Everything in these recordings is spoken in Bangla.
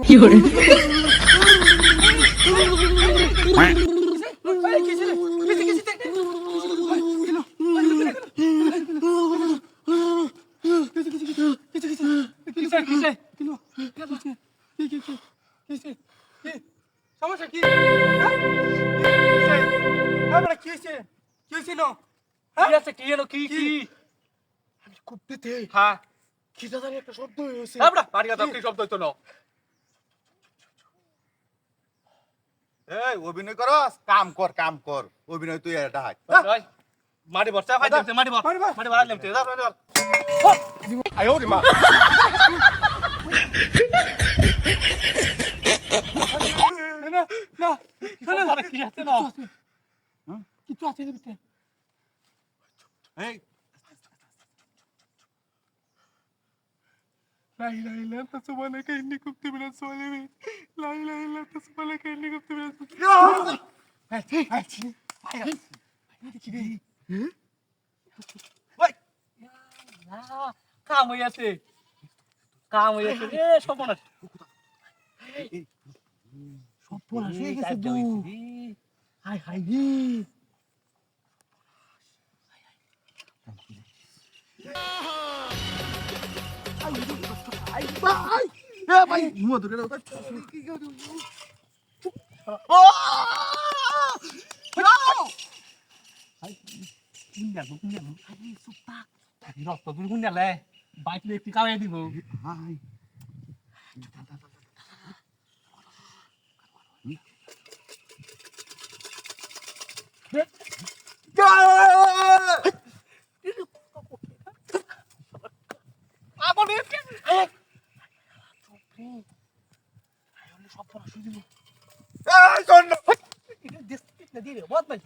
fiore, সমস্যা কি? হ্যাঁ? কি হয়েছে? কি হয়েছিল? হ্যাঁ? আমি খুব পেতে কি জানি একটা শব্দ হয়েছে। এই অভিনয় করস কাম কর কাম কর অভিনয় তুই এটা হাত মারি বর। না, না, কিছু আছে এর ভিতরে। এই لا إله إلا أنت سبحانك إني كنت من الظالمين. لا إله إلا أنت سبحانك إني كنت من কাম হইয়াছে রে সপনাশ সর্বনাশ হয়ে গেছে দু। হাই হাই রে। ভাই মুয়া ধরে দাও। রক্ত দূর কোন গেলে বাইক নিয়ে একটু কামাই দিব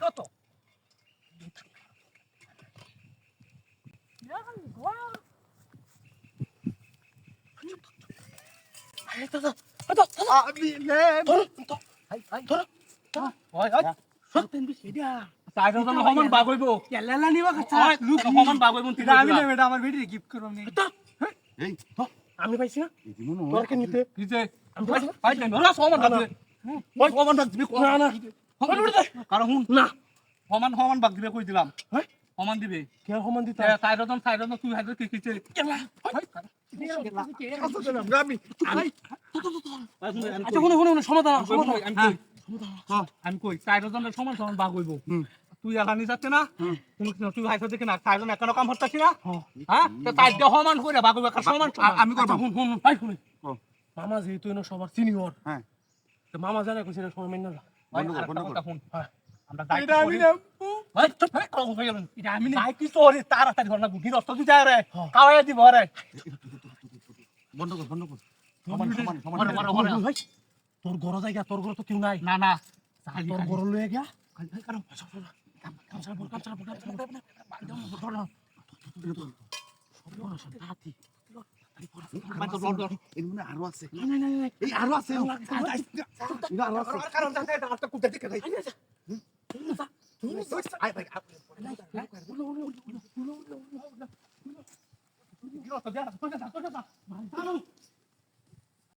কত সমান বাগ হইব সমান বাগ হইব আমি নেব এটা আমার ভিডিও গিফট করব আমি। এই আমি পাইছি না এই জীবন তোর কে নিতে। সমান বাগ সমান বাগ দিবি না না কারণ হুন না সমান সমান বাগ দিবে কই দিলাম সমান দিবে কে সমান দিতে সাইডজন তুই হাইড্রো কি কিছে আমি আচ্ছা শুনো সমাধান আমি কই সাইডজনের সমান সমান বাগ হইব তুই এলানি যাচ্ছে না তুই হাইছো দেখি না সাইডজন একানো কাম হচ্ছে না হ্যাঁ তো সাইড সমান করে বাগ হইব সমান আমি করব শুন ভাই শুন মামা যেহেতু এনো সবার সিনিয়র হ্যাঁ তো মামা জানে কইছে সময় মেনে না বন্ধ কর আমরা এটা আমি না আমি নাই কি চোরি তাড়াতাড়ি ঘর না গুটি রস্ত তুই যায় রে খাওয়াই দিব রে বন্ধ কর সমান ভাই তোর ঘর জায়গা তোর ঘর তো কেউ নাই না না তোর ঘর লয়ে গিয়া এই মনে আরো আছে এই আরো আছে এটা আরো আছে